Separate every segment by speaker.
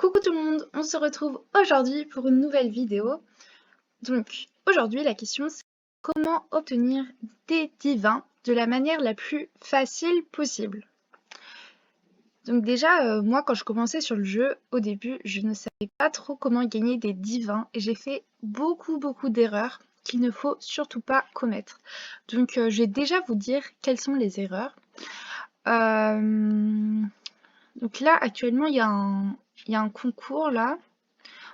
Speaker 1: Coucou tout le monde, on se retrouve aujourd'hui pour une nouvelle vidéo. Donc aujourd'hui la question c'est comment obtenir des divins de la manière la plus facile possible. Donc déjà moi quand je commençais sur le jeu au début je ne savais pas trop comment gagner des divins et j'ai fait beaucoup d'erreurs qu'il ne faut surtout pas commettre. Donc je vais déjà vous dire quelles sont les erreurs. Euh, Donc là actuellement il y a un concours là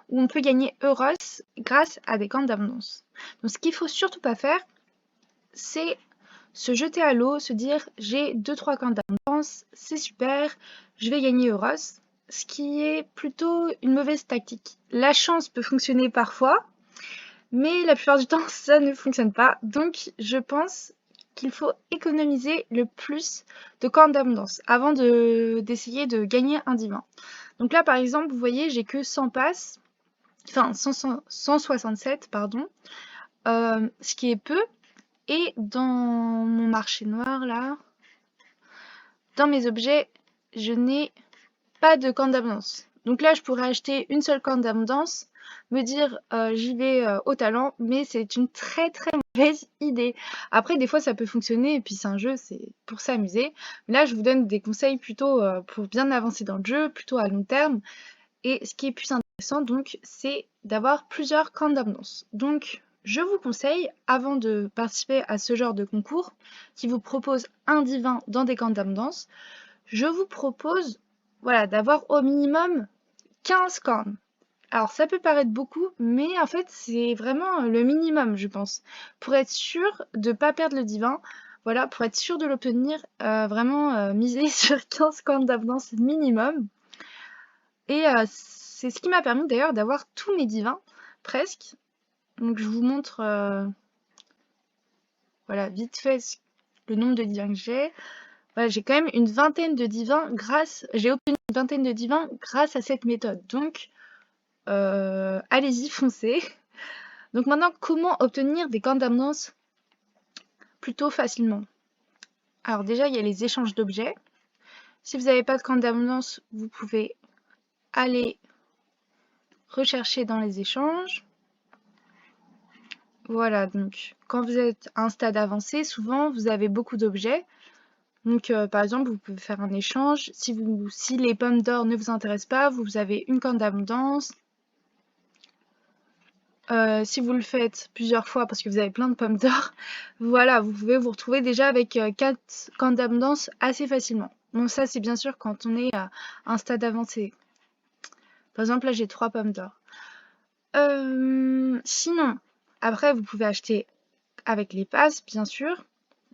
Speaker 1: où on peut gagner Euros grâce à des camps d'abondance. Donc ce qu'il faut surtout pas faire, c'est se jeter à l'eau, se dire j'ai 2-3 camps d'abondance, c'est super, je vais gagner Euros, ce qui est plutôt une mauvaise tactique. La chance peut fonctionner parfois, mais la plupart du temps ça ne fonctionne pas. Donc je pense qu'il faut économiser le plus de camps d'abondance avant d'essayer de gagner un divin. Donc là par exemple, vous voyez, j'ai que 100 passes. Enfin 167 pardon, ce qui est peu. Et dans mon marché noir là, dans mes objets, je n'ai pas de camp d'abondance. Donc là je pourrais acheter une seule camp d'abondance, me dire j'y vais au talent, mais c'est une très mauvaise idée. Après des fois ça peut fonctionner et puis c'est un jeu, c'est pour s'amuser. Là je vous donne des conseils plutôt pour bien avancer dans le jeu, plutôt à long terme. Et ce qui est plus intéressant, donc, c'est d'avoir plusieurs camps d'abondance. Donc, je vous conseille, avant de participer à ce genre de concours, qui vous propose un divin dans des camps d'abondance, je vous propose, voilà, d'avoir au minimum 15 cornes. Alors, ça peut paraître beaucoup, mais en fait, c'est vraiment le minimum, je pense. Pour être sûr de ne pas perdre le divin, voilà, pour être sûr de l'obtenir, vraiment miser sur 15 cornes d'abondance minimum. Et c'est ce qui m'a permis d'ailleurs d'avoir tous mes divins, presque. Donc je vous montre voilà, vite fait le nombre de divins que j'ai. Voilà, j'ai quand même une vingtaine de divins j'ai obtenu une vingtaine de divins grâce à cette méthode. Donc allez-y, foncez. Donc maintenant, comment obtenir des camps d'abondance plutôt facilement? Alors déjà, il y a les échanges d'objets. Si vous n'avez pas de camp d'abondance, vous pouvez aller rechercher dans les échanges. Voilà, donc quand vous êtes à un stade avancé, souvent vous avez beaucoup d'objets. Donc par exemple, vous pouvez faire un échange. Si les pommes d'or ne vous intéressent pas, vous avez une corne d'abondance. Si vous le faites plusieurs fois parce que vous avez plein de pommes d'or, voilà, vous pouvez vous retrouver déjà avec 4 cornes d'abondance assez facilement. Bon, ça c'est bien sûr quand on est à un stade avancé. Par exemple, là j'ai 3 pommes d'or. Sinon, après vous pouvez acheter avec les passes, bien sûr.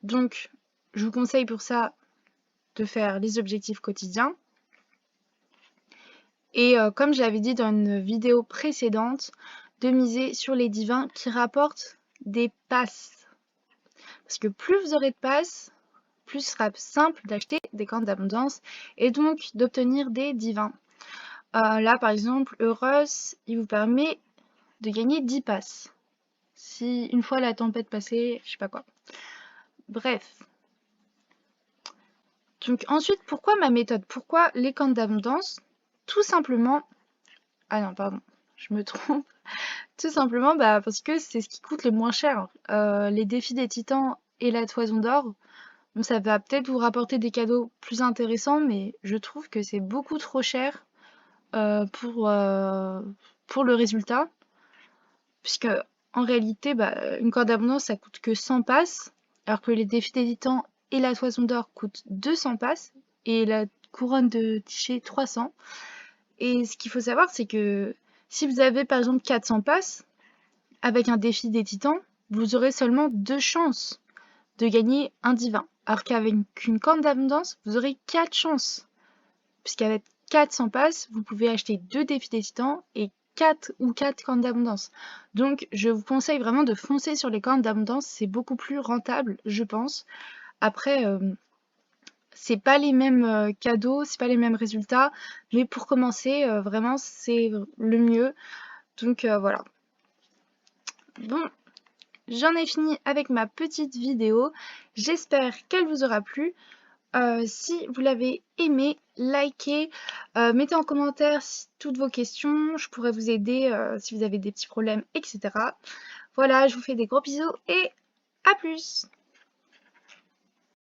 Speaker 1: Donc, je vous conseille pour ça de faire les objectifs quotidiens. Et comme je l'avais dit dans une vidéo précédente, de miser sur les divins qui rapportent des passes. Parce que plus vous aurez de passes, plus ce sera simple d'acheter des camps d'abondance et donc d'obtenir des divins. Là, par exemple, Euros, il vous permet de gagner 10 passes. Si une fois la tempête passée, je sais pas quoi. Bref. Donc ensuite, pourquoi ma méthode? Pourquoi les camps d'abondance? Tout simplement... Ah non, pardon, je me trompe. Tout simplement parce que c'est ce qui coûte le moins cher. Les défis des titans et la toison d'or, bon, ça va peut-être vous rapporter des cadeaux plus intéressants, mais je trouve que c'est beaucoup trop cher pour le résultat. Puisque en réalité, une corde d'abondance, ça coûte que 100 passes, alors que les défis des titans et la toison d'or coûtent 200 passes, et la couronne de Tiché 300. Et ce qu'il faut savoir, c'est que si vous avez par exemple 400 passes, avec un défi des titans, vous aurez seulement 2 chances de gagner un divin. Alors qu'avec une corne d'abondance, vous aurez 4 chances. Puisqu'avec 400 passes, vous pouvez acheter 2 défis des titans et 4 cornes d'abondance. Donc je vous conseille vraiment de foncer sur les cornes d'abondance, c'est beaucoup plus rentable, je pense. Après, c'est pas les mêmes cadeaux, c'est pas les mêmes résultats, mais pour commencer, vraiment c'est le mieux. Donc voilà. Bon, j'en ai fini avec ma petite vidéo. J'espère qu'elle vous aura plu. Si vous l'avez aimé, likez, mettez en commentaire toutes vos questions, je pourrais vous aider si vous avez des petits problèmes, etc. Voilà, je vous fais des gros bisous et à plus!